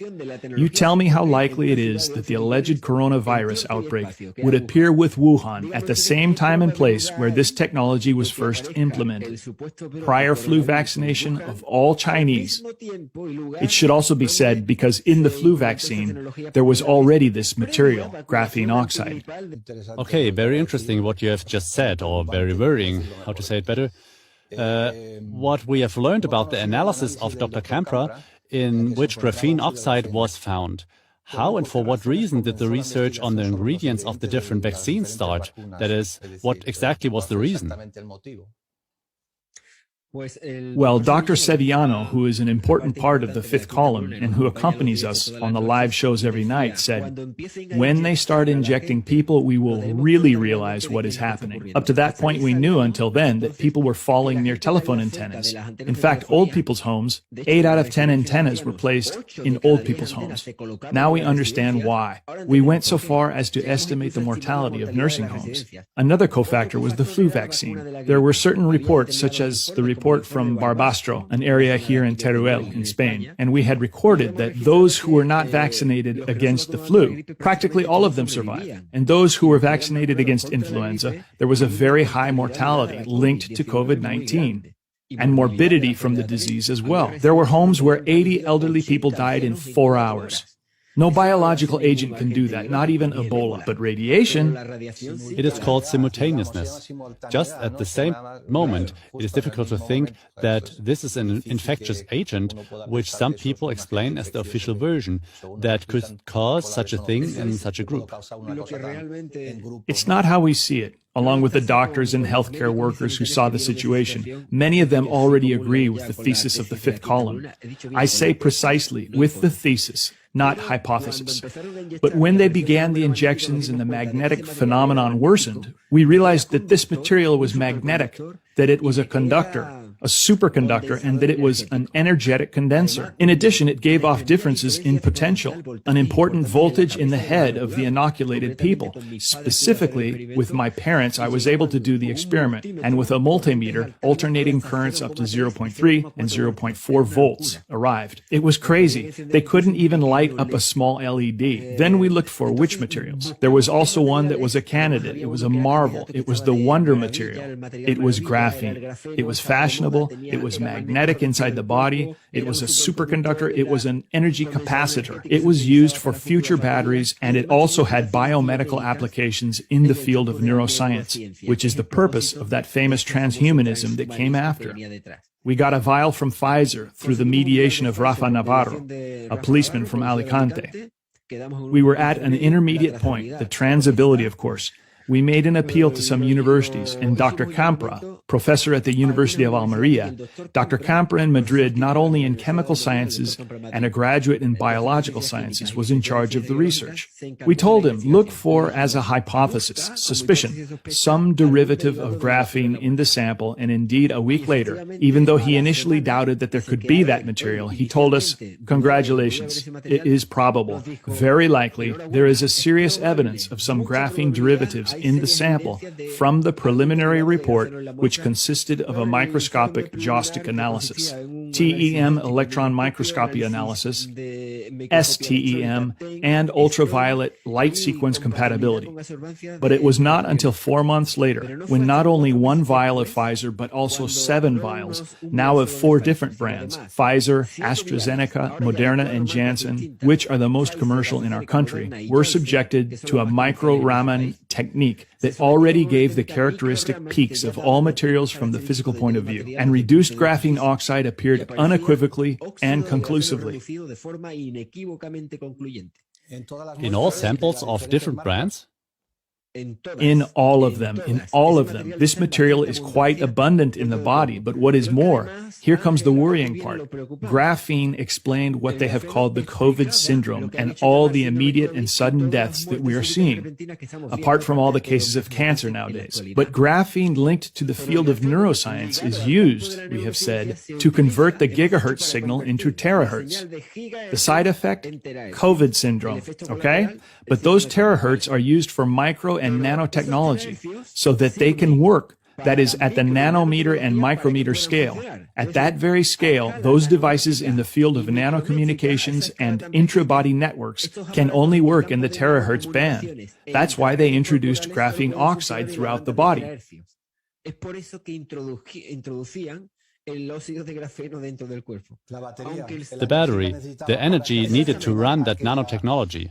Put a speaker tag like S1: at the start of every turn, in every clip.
S1: You tell me how likely it is that the alleged coronavirus outbreak would appear with Wuhan at the same time and place where this technology was first implemented. Prior flu vaccination of all Chinese. It should also be said because in the flu vaccine, there was already this material, graphene oxide.
S2: Okay, very interesting what you have just said, or very worrying, how to say it better. What we have learned about the analysis of Dr. Campra, in which graphene oxide was found. How and for what reason did the research on the ingredients of the different vaccines start? That is, what exactly was the reason?
S1: Well, Dr. Sevillano, who is an important part of the fifth column and who accompanies us on the live shows every night, said, when they start injecting people, we will really realize what is happening. Up to that point, we knew until then that people were falling near telephone antennas. In fact, old people's homes, 8 out of 10 antennas were placed in old people's homes. Now we understand why. We went so far as to estimate the mortality of nursing homes. Another cofactor was the flu vaccine. There were certain reports, such as the report from Barbastro, an area here in Teruel, in Spain, and we had recorded that those who were not vaccinated against the flu, practically all of them survived. And those who were vaccinated against influenza, there was a very high mortality linked to COVID-19. And morbidity from the disease as well. There were homes where 80 elderly people died in 4 hours. No biological agent can do that, not even Ebola. But radiation,
S2: it is called simultaneousness. Just at the same moment, it is difficult to think that this is an infectious agent, which some people explain as the official version, that could cause such a thing in such a group.
S1: It's not how we see it. Along with the doctors and healthcare workers who saw the situation, many of them already agree with the thesis of the fifth column. I say precisely with the thesis, not hypothesis. But when they began the injections and the magnetic phenomenon worsened, we realized that this material was magnetic, that it was a conductor, a superconductor, and that it was an energetic condenser. In addition, it gave off differences in potential, an important voltage in the head of the inoculated people. Specifically, with my parents, I was able to do the experiment, and with a multimeter, alternating currents up to 0.3 and 0.4 volts arrived. It was crazy. They couldn't even light up a small LED. Then we looked for which materials. There was also one that was a candidate. It was a marvel. It was the wonder material. It was graphene. It was fashionable. It was magnetic inside the body. It was a superconductor. It was an energy capacitor. It was used for future batteries, and it also had biomedical applications in the field of neuroscience, which is the purpose of that famous transhumanism that came after. We got a vial from Pfizer through the mediation of Rafa Navarro, a policeman from Alicante. We were at an intermediate point, the transability, of course. We made an appeal to some universities, and Dr. Campra, professor at the University of Almeria, Dr. Campra in Madrid, not only in chemical sciences and a graduate in biological sciences, was in charge of the research. We told him, look for, as a hypothesis, suspicion, some derivative of graphene in the sample, and indeed a week later, even though he initially doubted that there could be that material, he told us, congratulations, it is probable, very likely, there is a serious evidence of some graphene derivatives in the sample from the preliminary report, which consisted of a microscopic joustic analysis, TEM electron microscopy analysis, STEM, and ultraviolet light sequence compatibility. But it was not until 4 months later, when not only one vial of Pfizer, but also 7 vials, now of 4 different brands, Pfizer, AstraZeneca, Moderna, and Janssen, which are the most commercial in our country, were subjected to a micro-Raman technique that already gave the characteristic peaks of all materials from the physical point of view, and reduced graphene oxide appeared unequivocally and conclusively.
S2: In all samples of different brands?
S1: In all of them. This material is quite abundant in the body, but what is more, here comes the worrying part. Graphene explained what they have called the COVID syndrome and all the immediate and sudden deaths that we are seeing, apart from all the cases of cancer nowadays. But graphene linked to the field of neuroscience is used, we have said, to convert the gigahertz signal into terahertz. The side effect? COVID syndrome, okay? But those terahertz are used for micro and nanotechnology so that they can work That is, at the nanometer and micrometer scale. At that very scale, those devices in the field of nanocommunications and intra-body networks can only work in the terahertz band. That's why they introduced graphene oxide throughout the body.
S2: The battery, the energy needed to run that nanotechnology.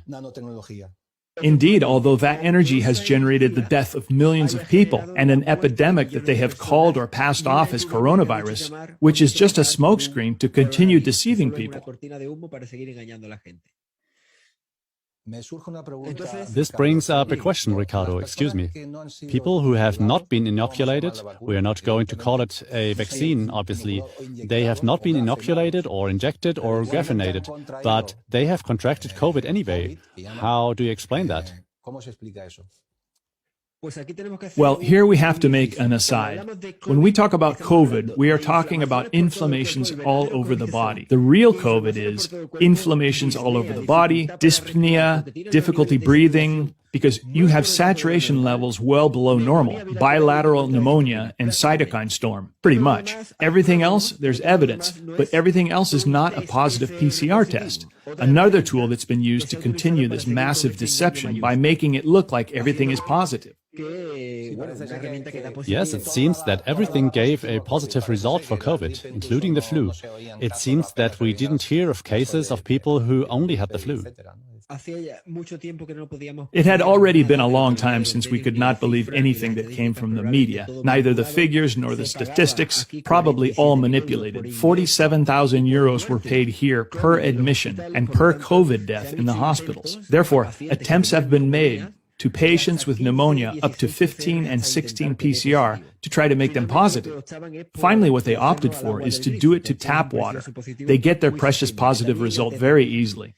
S1: Indeed, although that energy has generated the death of millions of people and an epidemic that they have called or passed off as coronavirus, which is just a smokescreen to continue deceiving people.
S2: This brings up a question, Ricardo, excuse me. People who have not been inoculated, we are not going to call it a vaccine, obviously, they have not been inoculated or injected or graphinated, but they have contracted COVID anyway. How do you explain that?
S1: Well, here we have to make an aside. When we talk about COVID, we are talking about inflammations all over the body. The real COVID is inflammations all over the body, dyspnea, difficulty breathing, because you have saturation levels well below normal, bilateral pneumonia, and cytokine storm, pretty much. Everything else, there's evidence, but everything else is not a positive PCR test. Another tool that's been used to continue this massive deception by making it look like everything is positive.
S2: Yes, it seems that everything gave a positive result for COVID, including the flu. It seems that we didn't hear of cases of people who only had the flu.
S1: It had already been a long time since we could not believe anything that came from the media, neither the figures nor the statistics, probably all manipulated. 47,000 euros were paid here per admission and per COVID death in the hospitals. Therefore, attempts have been made to patients with pneumonia up to 15 and 16 PCR to try to make them positive. Finally, what they opted for is to do it to tap water. They get their precious positive result very easily.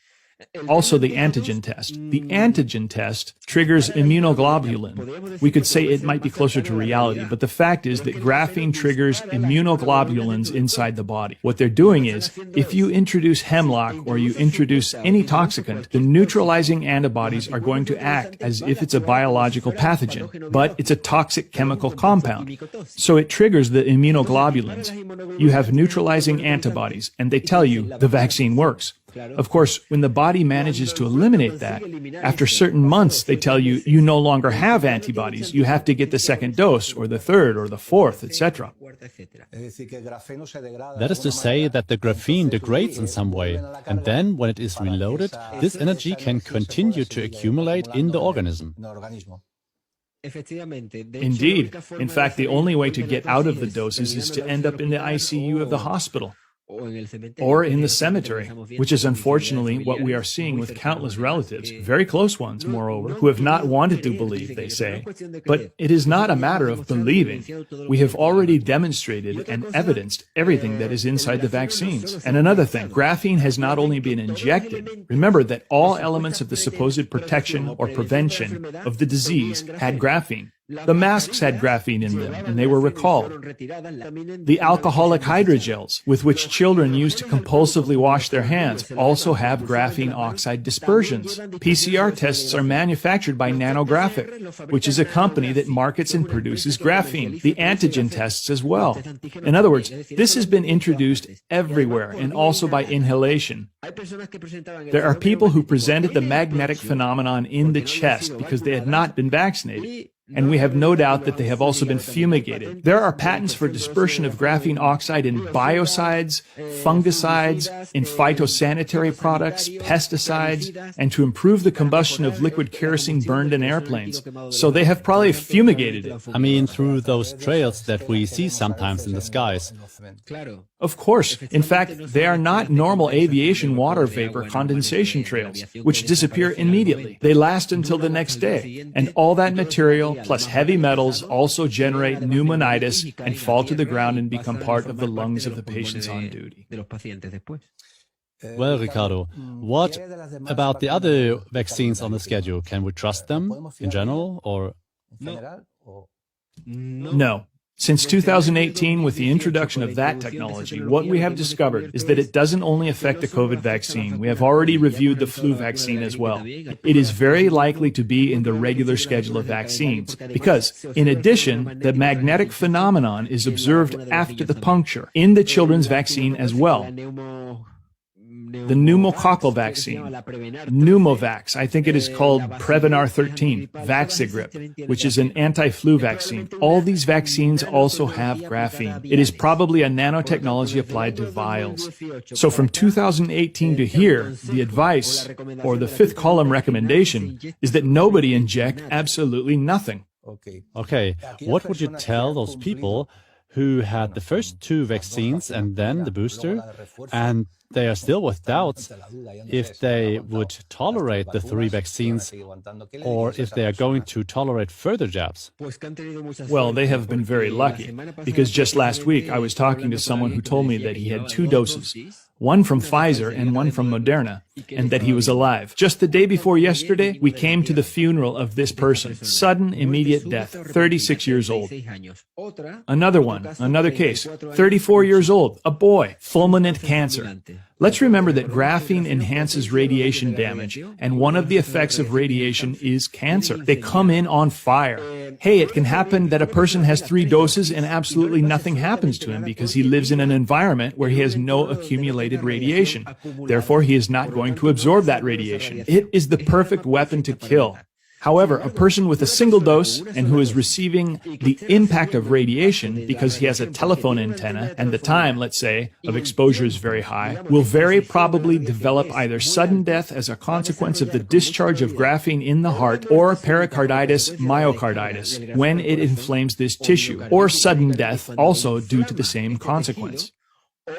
S1: Also, the antigen test. The antigen test triggers immunoglobulin. We could say it might be closer to reality, but the fact is that graphene triggers immunoglobulins inside the body. What they're doing is, if you introduce hemlock or you introduce any toxicant, the neutralizing antibodies are going to act as if it's a biological pathogen, but it's a toxic chemical compound. So it triggers the immunoglobulins. You have neutralizing antibodies, and they tell you the vaccine works. Of course, when the body manages to eliminate that, after certain months they tell you you no longer have antibodies, you have to get the second dose, or the third, or the fourth, etc.
S2: That is to say that the graphene degrades in some way, and then when it is reloaded, this energy can continue to accumulate in the organism.
S1: Indeed. In fact, the only way to get out of the doses is to end up in the ICU of the hospital, or in the cemetery, which is unfortunately what we are seeing with countless relatives, very close ones, moreover, who have not wanted to believe, they say. But it is not a matter of believing. We have already demonstrated and evidenced everything that is inside the vaccines. And another thing, graphene has not only been injected. Remember that all elements of the supposed protection or prevention of the disease had graphene. The masks had graphene in them, and they were recalled. The alcoholic hydrogels, with which children use to compulsively wash their hands, also have graphene oxide dispersions. PCR tests are manufactured by Nanographic, which is a company that markets and produces graphene. The antigen tests as well. In other words, this has been introduced everywhere, and also by inhalation. There are people who presented the magnetic phenomenon in the chest because they had not been vaccinated. And we have no doubt that they have also been fumigated. There are patents for dispersion of graphene oxide in biocides, fungicides, in phytosanitary products, pesticides, and to improve the combustion of liquid kerosene burned in airplanes. So they have probably fumigated it.
S2: I mean, through those trails that we see sometimes in the skies.
S1: Of course. In fact, they are not normal aviation water vapor condensation trails, which disappear immediately. They last until the next day. And all that material, plus heavy metals, also generate pneumonitis and fall to the ground and become part of the lungs of the patients on duty.
S2: Well, Ricardo, what about the other vaccines on the schedule? Can we trust them in general, or?
S1: No. Since 2018, with the introduction of that technology, what we have discovered is that it doesn't only affect the COVID vaccine. We have already reviewed the flu vaccine as well. It is very likely to be in the regular schedule of vaccines because, in addition, the magnetic phenomenon is observed after the puncture in the children's vaccine as well. The pneumococcal vaccine, Pneumovax, I think it is called Prevnar 13, Vaxigrip, which is an anti-flu vaccine. All these vaccines also have graphene. It is probably a nanotechnology applied to vials. So from 2018 to here, the advice, or the fifth column recommendation, is that nobody inject absolutely nothing.
S2: Okay, what would you tell those people who had the first two vaccines and then the booster, and they are still with doubts if they would tolerate the three vaccines or if they are going to tolerate further jabs?
S1: Well, they have been very lucky, because just last week I was talking to someone who told me that he had two doses, one from Pfizer and one from Moderna, and that he was alive. Just the day before yesterday, we came to the funeral of this person. Sudden, immediate death, 36 years old. Another case, 34 years old, a boy, fulminant cancer. Let's remember that graphene enhances radiation damage, and one of the effects of radiation is cancer. They come in on fire. Hey, it can happen that a person has 3 doses and absolutely nothing happens to him because he lives in an environment where he has no accumulated radiation. Therefore, he is not going to absorb that radiation. It is the perfect weapon to kill. However, a person with a single dose and who is receiving the impact of radiation because he has a telephone antenna and the time, let's say, of exposure is very high, will very probably develop either sudden death as a consequence of the discharge of graphene in the heart or pericarditis, myocarditis, when it inflames this tissue, or sudden death also due to the same consequence.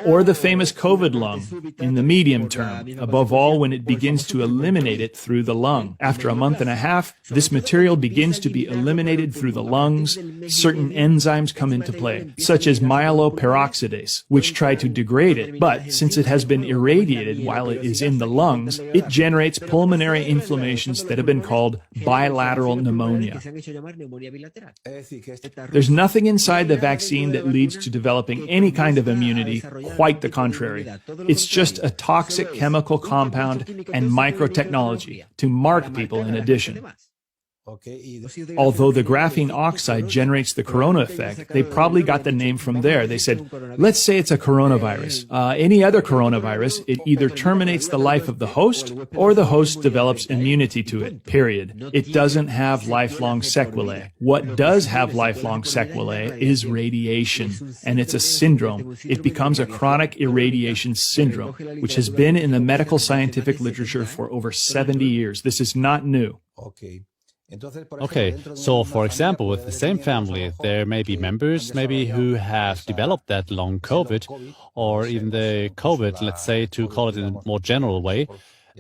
S1: Or the famous COVID lung in the medium term, above all when it begins to eliminate it through the lung. After a month and a half, this material begins to be eliminated through the lungs. Certain enzymes come into play, such as myeloperoxidase, which try to degrade it. But since it has been irradiated while it is in the lungs, it generates pulmonary inflammations that have been called bilateral pneumonia. There's nothing inside the vaccine that leads to developing any kind of immunity. Quite the contrary. It's just a toxic chemical compound and microtechnology to mark people in addition. Although the graphene oxide generates the corona effect, they probably got the name from there. They said, let's say it's a coronavirus. Any other coronavirus, it either terminates the life of the host or the host develops immunity to it, period. It doesn't have lifelong sequelae. What does have lifelong sequelae is radiation, and it's a syndrome. It becomes a chronic irradiation syndrome, which has been in the medical scientific literature for over 70 years. This is not new.
S2: Okay, so for example, with the same family, there may be members maybe who have developed that long COVID, or even the COVID, let's say, to call it in a more general way,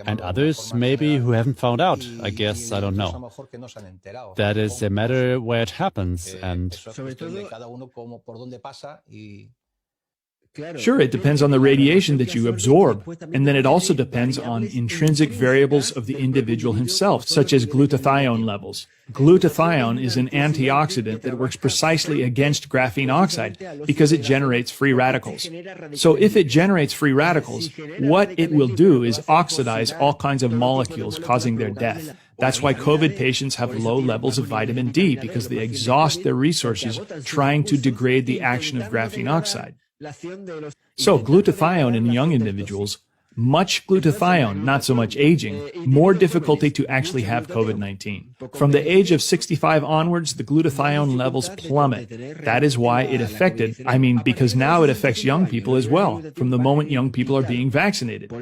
S2: and others maybe who haven't found out. I guess, I don't know. That is a matter where it happens, and
S1: sure, it depends on the radiation that you absorb, and then it also depends on intrinsic variables of the individual himself, such as glutathione levels. Glutathione is an antioxidant that works precisely against graphene oxide because it generates free radicals. So if it generates free radicals, what it will do is oxidize all kinds of molecules, causing their death. That's why COVID patients have low levels of vitamin D, because they exhaust their resources trying to degrade the action of graphene oxide. So glutathione in young individuals, much glutathione, not so much aging, more difficulty to actually have COVID-19. From the age of 65 onwards, the glutathione levels plummet. That is why it affected, because now it affects young people as well, from the moment young people are being vaccinated.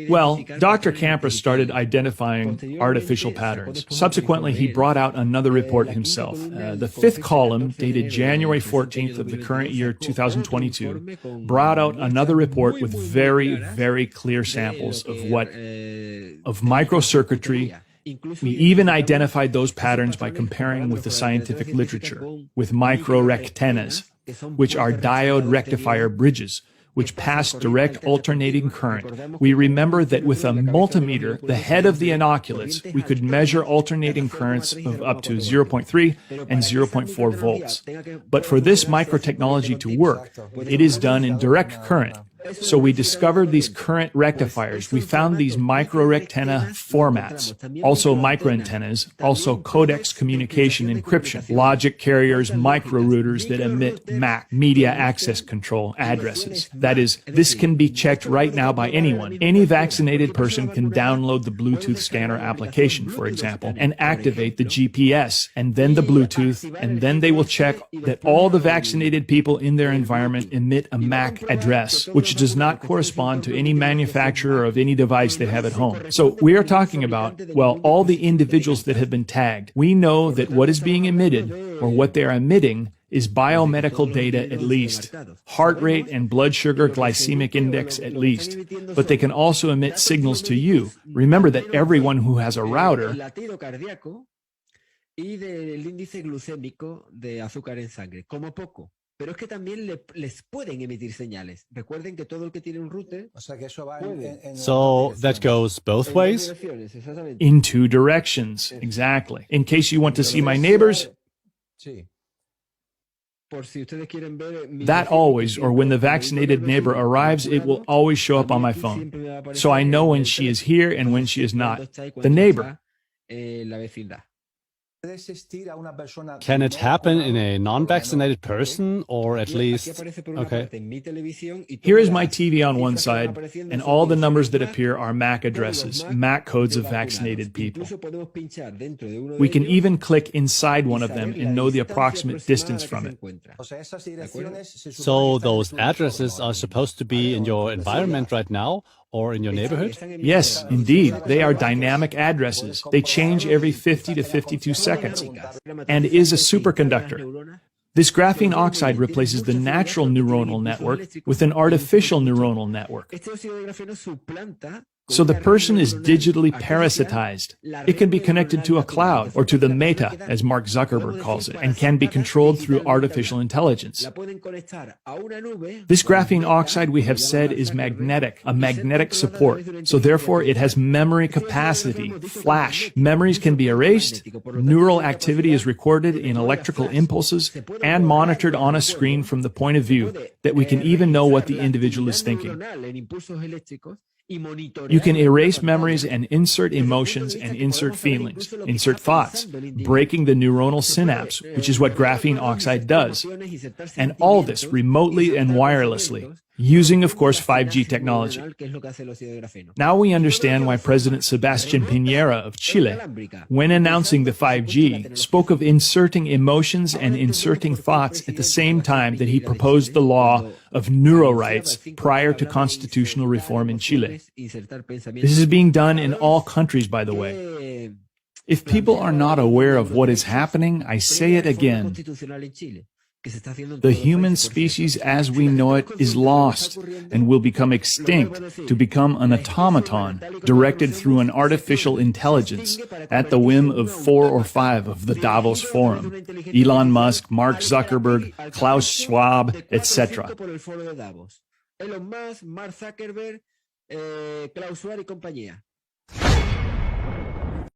S1: Well, Dr. Camper started identifying artificial patterns. Subsequently, he brought out another report himself. The fifth column, dated January 14th of the current year 2022, brought out another report with very, very clear samples of microcircuitry. We even identified those patterns by comparing with the scientific literature, with microrectenas, which are diode rectifier bridges, which pass direct alternating current. We remember that with a multimeter, the head of the inoculates, we could measure alternating currents of up to 0.3 and 0.4 volts. But for this microtechnology to work, it is done in direct current. So we discovered these current rectifiers. We found these microrectenna formats, also microantennas, also codex communication encryption, logic carriers, microrouters that emit MAC, media access control addresses. That is, this can be checked right now by anyone. Any vaccinated person can download the Bluetooth scanner application, for example, and activate the GPS, and then the Bluetooth, and then they will check that all the vaccinated people in their environment emit a MAC address, which does not correspond to any manufacturer of any device they have at home. So we are talking about, well, all the individuals that have been tagged. We know that what is being emitted, or what they are emitting, is biomedical data at least, heart rate and blood sugar glycemic index at least, but they can also emit signals to you. Remember that everyone who has a router
S3: pero es que también les pueden emitir señales. Recuerden que todo el que tiene un router
S2: So that goes both ways?
S1: In two directions, exactly. In case you want to see my neighbors, that always, or when the vaccinated neighbor arrives, it will always show up on my phone. So I know when she is here and when she is not. The neighbor.
S2: Can it happen in a non-vaccinated person, or at least... Okay.
S1: Here is my TV on one side, and all the numbers that appear are MAC addresses, MAC codes of vaccinated people. We can even click inside one of them and know the approximate distance from it.
S2: So those addresses are supposed to be in your environment right now, or in your neighborhood?
S1: Yes, indeed. They are dynamic addresses. They change every 50 to 52 seconds and is a superconductor. This graphene oxide replaces the natural neuronal network with an artificial neuronal network. So the person is digitally parasitized. It can be connected to a cloud, or to the meta, as Mark Zuckerberg calls it, and can be controlled through artificial intelligence. This graphene oxide, we have said, is magnetic, a magnetic support. So therefore, it has memory capacity, flash. Memories can be erased, neural activity is recorded in electrical impulses, and monitored on a screen from the point of view that we can even know what the individual is thinking. You can erase memories and insert emotions and insert feelings, insert thoughts, breaking the neuronal synapse, which is what graphene oxide does. And all this remotely and wirelessly, using, of course, 5G technology. Now we understand why President Sebastián Piñera of Chile, when announcing the 5G, spoke of inserting emotions and inserting thoughts at the same time that he proposed the law of neurorights prior to constitutional reform in Chile. This is being done in all countries, by the way. If people are not aware of what is happening, I say it again. The human species as we know it is lost and will become extinct to become an automaton directed through an artificial intelligence at the whim of 4 or 5 of the Davos Forum, Elon Musk, Mark Zuckerberg, Klaus Schwab, etc.
S3: Elon Musk, Mark Zuckerberg, Klaus Schwab y compañía.